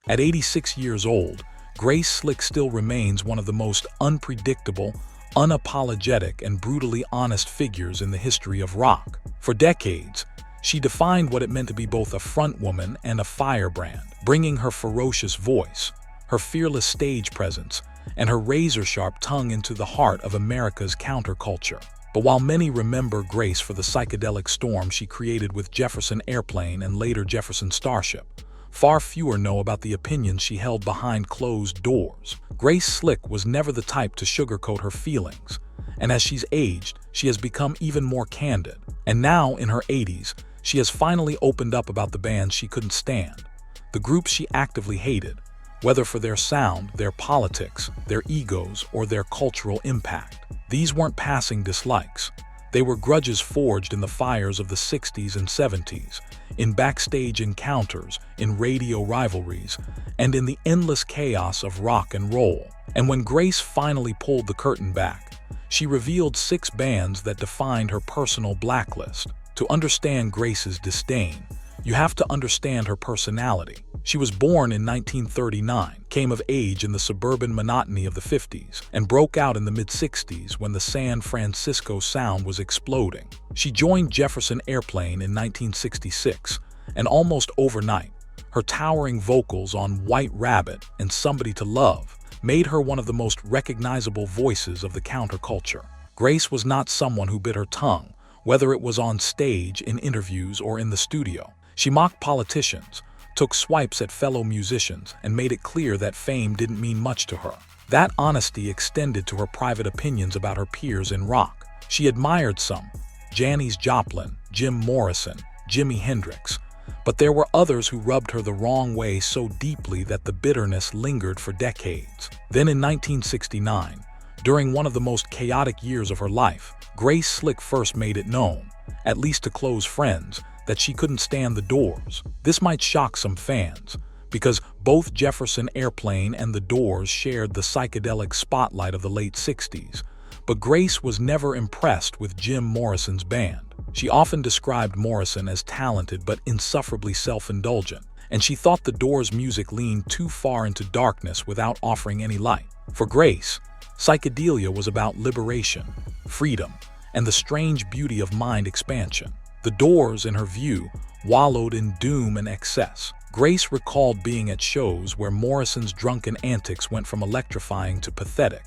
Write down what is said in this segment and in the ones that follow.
At 86 years old, Grace Slick still remains one of the most unpredictable, unapologetic, and brutally honest figures in the history of rock. For decades, she defined what it meant to be both a frontwoman and a firebrand, bringing her ferocious voice, her fearless stage presence, and her razor-sharp tongue into the heart of America's counterculture. But while many remember Grace for the psychedelic storm she created with Jefferson Airplane and later Jefferson Starship, far fewer know about the opinions she held behind closed doors. Grace Slick was never the type to sugarcoat her feelings, and as she's aged, she has become even more candid. And now, in her 80s, she has finally opened up about the bands she couldn't stand, the groups she actively hated, whether for their sound, their politics, their egos, or their cultural impact. These weren't passing dislikes. They were grudges forged in the fires of the 60s and 70s, in backstage encounters, in radio rivalries, and in the endless chaos of rock and roll. And when Grace finally pulled the curtain back, she revealed 6 bands that defined her personal blacklist. To understand Grace's disdain, you have to understand her personality. She was born in 1939, came of age in the suburban monotony of the 50s, and broke out in the mid-60s when the San Francisco sound was exploding. She joined Jefferson Airplane in 1966, and almost overnight, her towering vocals on White Rabbit and Somebody to Love made her one of the most recognizable voices of the counterculture. Grace was not someone who bit her tongue, whether it was on stage, in interviews, or in the studio. She mocked politicians, took swipes at fellow musicians, and made it clear that fame didn't mean much to her. That honesty extended to her private opinions about her peers in rock. She admired some, Janis Joplin, Jim Morrison, Jimi Hendrix, but there were others who rubbed her the wrong way so deeply that the bitterness lingered for decades. Then in 1969, during one of the most chaotic years of her life, Grace Slick first made it known, at least to close friends, that she couldn't stand the Doors. This might shock some fans, because both Jefferson Airplane and the Doors shared the psychedelic spotlight of the late 60s, but Grace was never impressed with Jim Morrison's band. She often described Morrison as talented but insufferably self-indulgent, and she thought the Doors' music leaned too far into darkness without offering any light. For Grace, psychedelia was about liberation, freedom, and the strange beauty of mind expansion. The Doors, in her view, wallowed in doom and excess. Grace recalled being at shows where Morrison's drunken antics went from electrifying to pathetic,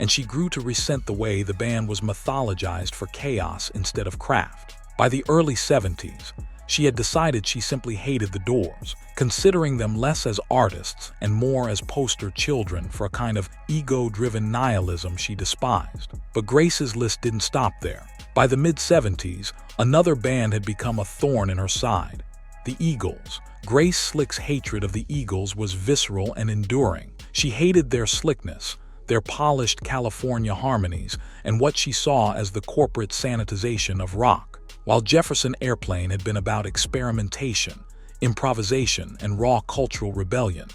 and she grew to resent the way the band was mythologized for chaos instead of craft. By the early 70s, she had decided she simply hated the Doors, considering them less as artists and more as poster children for a kind of ego-driven nihilism she despised. But Grace's list didn't stop there. By the mid-70s, another band had become a thorn in her side, the Eagles. Grace Slick's hatred of the Eagles was visceral and enduring. She hated their slickness, their polished California harmonies, and what she saw as the corporate sanitization of rock. While Jefferson Airplane had been about experimentation, improvisation, and raw cultural rebellion,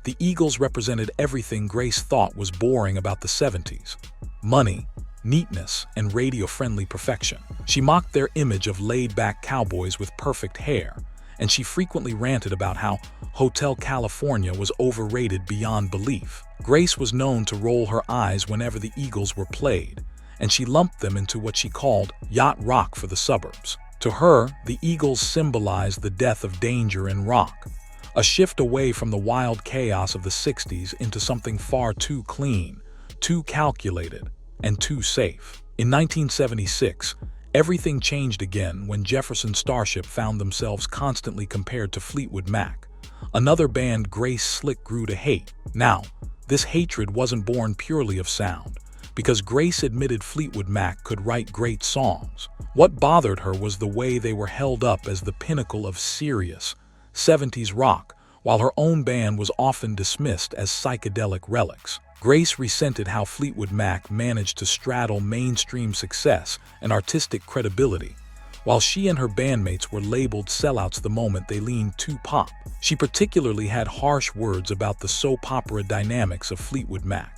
the Eagles represented everything Grace thought was boring about the 70s: money, neatness, and radio-friendly perfection. She mocked their image of laid-back cowboys with perfect hair, and she frequently ranted about how Hotel California was overrated beyond belief. Grace was known to roll her eyes whenever the Eagles were played, and she lumped them into what she called yacht rock for the suburbs. To her, the Eagles symbolized the death of danger in rock, a shift away from the wild chaos of the 60s into something far too clean, too calculated, and too safe. In 1976, everything changed again when Jefferson Starship found themselves constantly compared to Fleetwood Mac, another band Grace Slick grew to hate. Now, this hatred wasn't born purely of sound, because Grace admitted Fleetwood Mac could write great songs. What bothered her was the way they were held up as the pinnacle of serious 70s rock, while her own band was often dismissed as psychedelic relics. Grace resented how Fleetwood Mac managed to straddle mainstream success and artistic credibility, while she and her bandmates were labeled sellouts the moment they leaned too pop. She particularly had harsh words about the soap opera dynamics of Fleetwood Mac,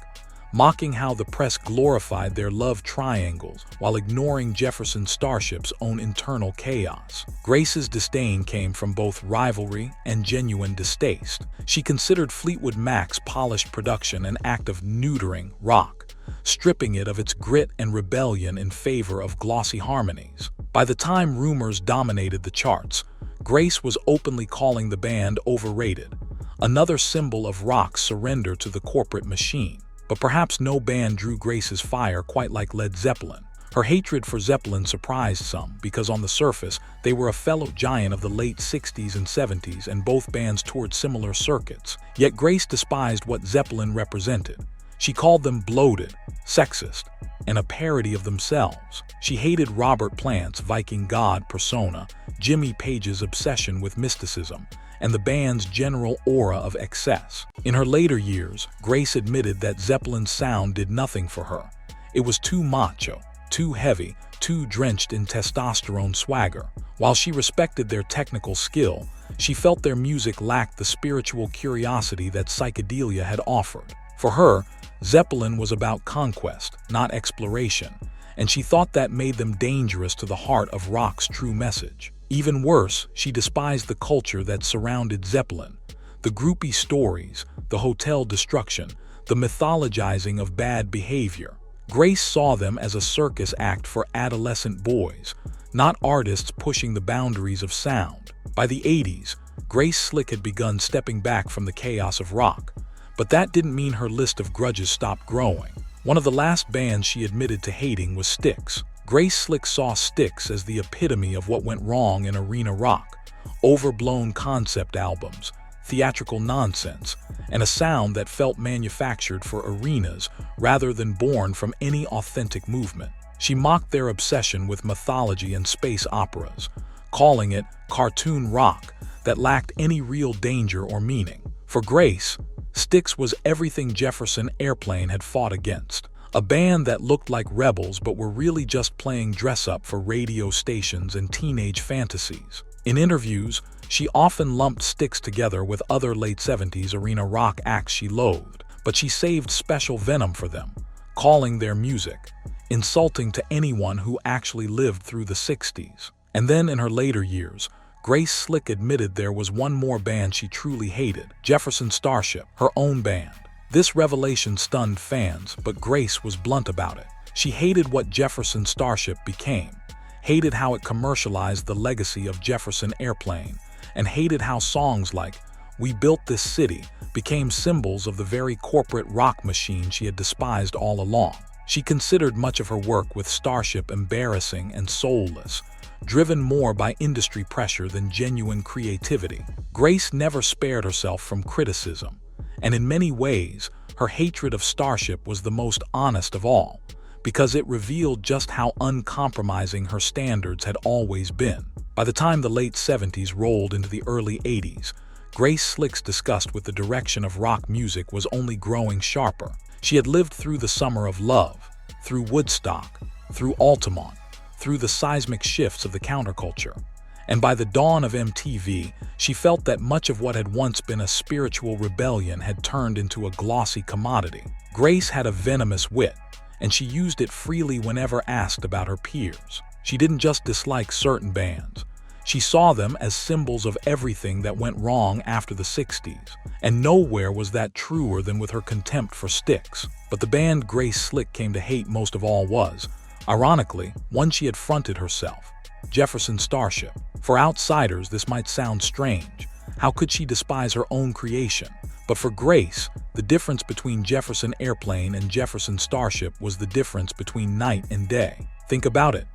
mocking how the press glorified their love triangles while ignoring Jefferson Starship's own internal chaos. Grace's disdain came from both rivalry and genuine distaste. She considered Fleetwood Mac's polished production an act of neutering rock, stripping it of its grit and rebellion in favor of glossy harmonies. By the time rumors dominated the charts, Grace was openly calling the band overrated, another symbol of rock's surrender to the corporate machine. But perhaps no band drew Grace's fire quite like Led Zeppelin. Her hatred for Zeppelin surprised some because on the surface, they were a fellow giant of the late 60s and 70s and both bands toured similar circuits. Yet Grace despised what Zeppelin represented. She called them bloated, sexist, and a parody of themselves. She hated Robert Plant's Viking god persona, Jimmy Page's obsession with mysticism, and the band's general aura of excess. In her later years, Grace admitted that Zeppelin's sound did nothing for her. It was too macho, too heavy, too drenched in testosterone swagger. While she respected their technical skill, she felt their music lacked the spiritual curiosity that psychedelia had offered. For her, Zeppelin was about conquest, not exploration, and she thought that made them dangerous to the heart of rock's true message. Even worse, she despised the culture that surrounded Zeppelin, the groupie stories, the hotel destruction, the mythologizing of bad behavior. Grace saw them as a circus act for adolescent boys, not artists pushing the boundaries of sound. By the 80s, Grace Slick had begun stepping back from the chaos of rock, but that didn't mean her list of grudges stopped growing. One of the last bands she admitted to hating was Styx. Grace Slick saw Styx as the epitome of what went wrong in arena rock: overblown concept albums, theatrical nonsense, and a sound that felt manufactured for arenas rather than born from any authentic movement. She mocked their obsession with mythology and space operas, calling it cartoon rock that lacked any real danger or meaning. For Grace, Styx was everything Jefferson Airplane had fought against. A band that looked like rebels but were really just playing dress-up for radio stations and teenage fantasies. In interviews, she often lumped Styx together with other late 70s arena rock acts she loathed, but she saved special venom for them, calling their music insulting to anyone who actually lived through the 60s. And then in her later years, Grace Slick admitted there was one more band she truly hated: Jefferson Starship, her own band. This revelation stunned fans, but Grace was blunt about it. She hated what Jefferson Starship became, hated how it commercialized the legacy of Jefferson Airplane, and hated how songs like "We Built This City" became symbols of the very corporate rock machine she had despised all along. She considered much of her work with Starship embarrassing and soulless, driven more by industry pressure than genuine creativity. Grace never spared herself from criticism, and in many ways, her hatred of Starship was the most honest of all, because it revealed just how uncompromising her standards had always been. By the time the late 70s rolled into the early 80s, Grace Slick's disgust with the direction of rock music was only growing sharper. She had lived through the Summer of Love, through Woodstock, through Altamont, through the seismic shifts of the counterculture. And by the dawn of MTV, she felt that much of what had once been a spiritual rebellion had turned into a glossy commodity. Grace had a venomous wit, and she used it freely whenever asked about her peers. She didn't just dislike certain bands. She saw them as symbols of everything that went wrong after the 60s, and nowhere was that truer than with her contempt for Styx. But the band Grace Slick came to hate most of all was, ironically, one she had fronted herself: Jefferson Starship. For outsiders, this might sound strange. How could she despise her own creation? But for Grace, the difference between Jefferson Airplane and Jefferson Starship was the difference between night and day. Think about it.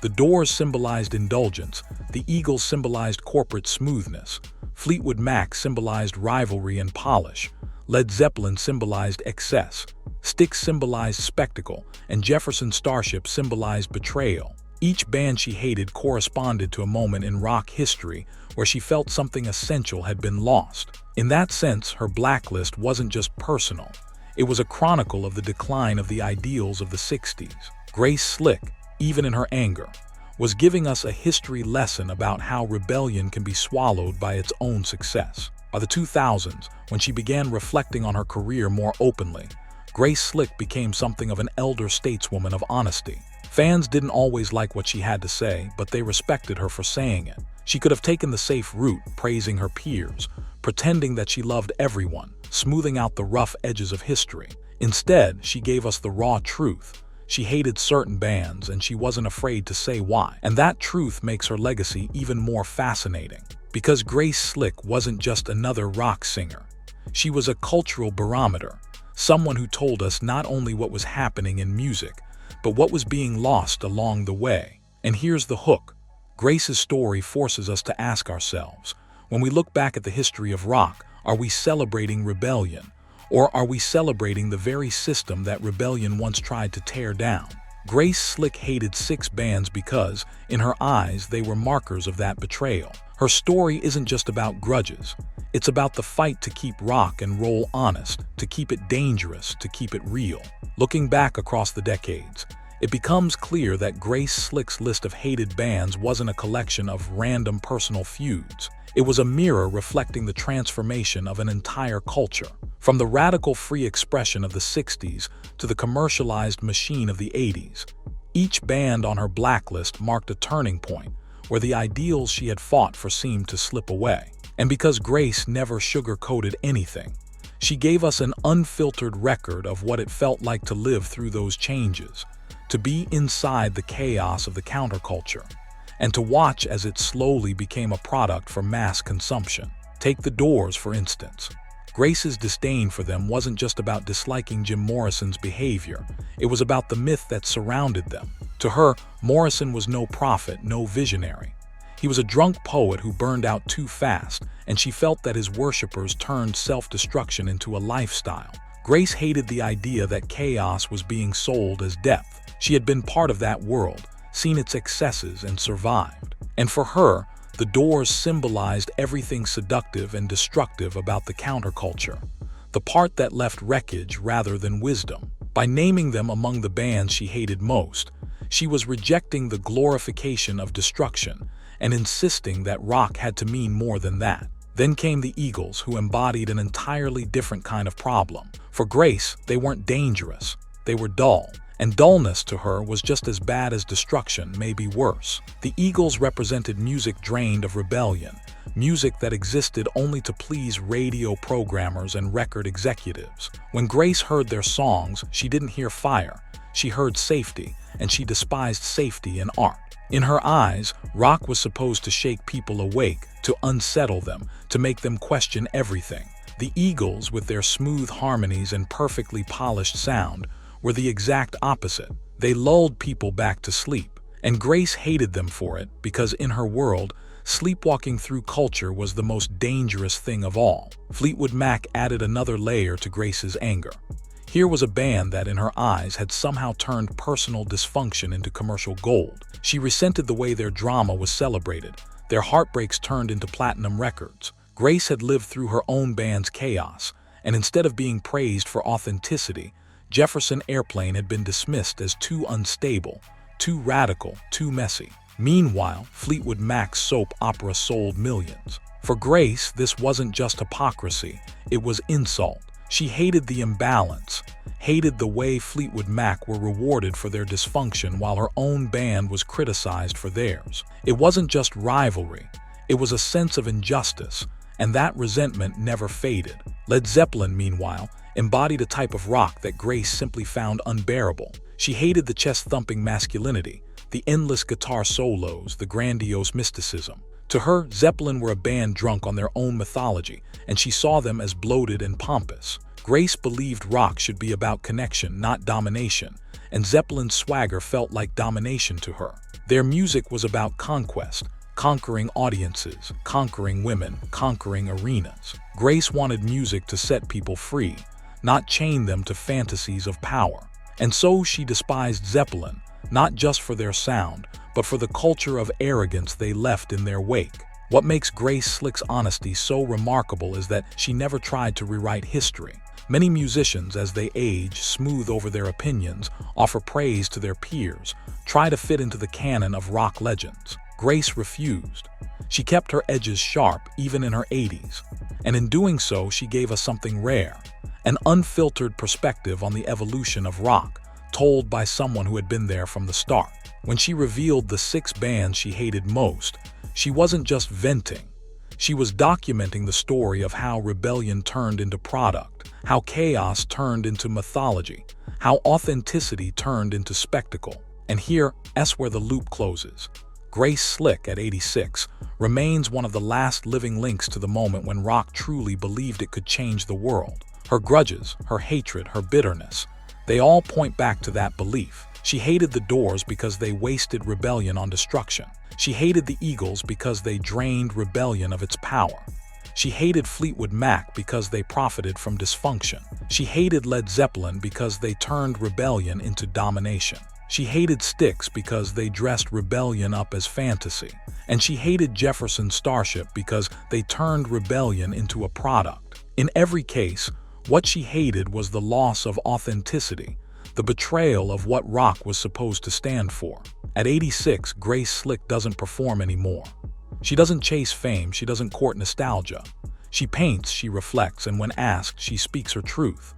The Doors symbolized indulgence, the Eagles symbolized corporate smoothness, Fleetwood Mac symbolized rivalry and polish, Led Zeppelin symbolized excess, Styx symbolized spectacle, and Jefferson Starship symbolized betrayal. Each band she hated corresponded to a moment in rock history where she felt something essential had been lost. In that sense, her blacklist wasn't just personal. It was a chronicle of the decline of the ideals of the 60s. Grace Slick, even in her anger, was giving us a history lesson about how rebellion can be swallowed by its own success. By the 2000s, when she began reflecting on her career more openly, Grace Slick became something of an elder stateswoman of honesty. Fans didn't always like what she had to say, but they respected her for saying it. She could have taken the safe route, praising her peers, pretending that she loved everyone, smoothing out the rough edges of history. Instead, she gave us the raw truth. She hated certain bands, and she wasn't afraid to say why. And that truth makes her legacy even more fascinating. Because Grace Slick wasn't just another rock singer. She was a cultural barometer, someone who told us not only what was happening in music, but what was being lost along the way. And here's the hook. Grace's story forces us to ask ourselves, when we look back at the history of rock, are we celebrating rebellion? Or are we celebrating the very system that rebellion once tried to tear down? Grace Slick hated 6 bands because, in her eyes, they were markers of that betrayal. Her story isn't just about grudges. It's about the fight to keep rock and roll honest, to keep it dangerous, to keep it real. Looking back across the decades, it becomes clear that Grace Slick's list of hated bands wasn't a collection of random personal feuds. It was a mirror reflecting the transformation of an entire culture. From the radical free expression of the 60s to the commercialized machine of the 80s, each band on her blacklist marked a turning point where the ideals she had fought for seemed to slip away. And because Grace never sugar-coated anything, she gave us an unfiltered record of what it felt like to live through those changes, to be inside the chaos of the counterculture, and to watch as it slowly became a product for mass consumption. Take the Doors, for instance. Grace's disdain for them wasn't just about disliking Jim Morrison's behavior, it was about the myth that surrounded them. To her, Morrison was no prophet, no visionary. He was a drunk poet who burned out too fast, and she felt that his worshippers turned self-destruction into a lifestyle. Grace hated the idea that chaos was being sold as depth. She had been part of that world, seen its excesses, and survived. And for her, the Doors symbolized everything seductive and destructive about the counterculture, the part that left wreckage rather than wisdom. By naming them among the bands she hated most, she was rejecting the glorification of destruction and insisting that rock had to mean more than that. Then came the Eagles, who embodied an entirely different kind of problem. For Grace, they weren't dangerous, they were dull. And dullness to her was just as bad as destruction, maybe worse. The Eagles represented music drained of rebellion, music that existed only to please radio programmers and record executives. When Grace heard their songs, she didn't hear fire, she heard safety, and she despised safety in art. In her eyes, rock was supposed to shake people awake, to unsettle them, to make them question everything. The Eagles, with their smooth harmonies and perfectly polished sound, were the exact opposite. They lulled people back to sleep, and Grace hated them for it because in her world, sleepwalking through culture was the most dangerous thing of all. Fleetwood Mac added another layer to Grace's anger. Here was a band that in her eyes had somehow turned personal dysfunction into commercial gold. She resented the way their drama was celebrated, their heartbreaks turned into platinum records. Grace had lived through her own band's chaos, and instead of being praised for authenticity, Jefferson Airplane had been dismissed as too unstable, too radical, too messy. Meanwhile, Fleetwood Mac's soap opera sold millions. For Grace, this wasn't just hypocrisy, it was insult. She hated the imbalance, hated the way Fleetwood Mac were rewarded for their dysfunction while her own band was criticized for theirs. It wasn't just rivalry, it was a sense of injustice, and that resentment never faded. Led Zeppelin, meanwhile, embodied a type of rock that Grace simply found unbearable. She hated the chest-thumping masculinity, the endless guitar solos, the grandiose mysticism. To her, Zeppelin were a band drunk on their own mythology, and she saw them as bloated and pompous. Grace believed rock should be about connection, not domination, and Zeppelin's swagger felt like domination to her. Their music was about conquest, conquering audiences, conquering women, conquering arenas. Grace wanted music to set people free, not chain them to fantasies of power. And so she despised Zeppelin, not just for their sound, but for the culture of arrogance they left in their wake. What makes Grace Slick's honesty so remarkable is that she never tried to rewrite history. Many musicians, as they age, smooth over their opinions, offer praise to their peers, try to fit into the canon of rock legends. Grace refused. She kept her edges sharp even in her 80s, and in doing so she gave us something rare, an unfiltered perspective on the evolution of rock, told by someone who had been there from the start. When she revealed the 6 bands she hated most, she wasn't just venting. She was documenting the story of how rebellion turned into product, how chaos turned into mythology, how authenticity turned into spectacle. And here's where the loop closes. Grace Slick, at 86, remains one of the last living links to the moment when rock truly believed it could change the world. Her grudges, her hatred, her bitterness, they all point back to that belief. She hated the Doors because they wasted rebellion on destruction. She hated the Eagles because they drained rebellion of its power. She hated Fleetwood Mac because they profited from dysfunction. She hated Led Zeppelin because they turned rebellion into domination. She hated Styx because they dressed rebellion up as fantasy. And she hated Jefferson Starship because they turned rebellion into a product. In every case, what she hated was the loss of authenticity, the betrayal of what rock was supposed to stand for. At 86, Grace Slick doesn't perform anymore. She doesn't chase fame, she doesn't court nostalgia. She paints, she reflects, and when asked, she speaks her truth.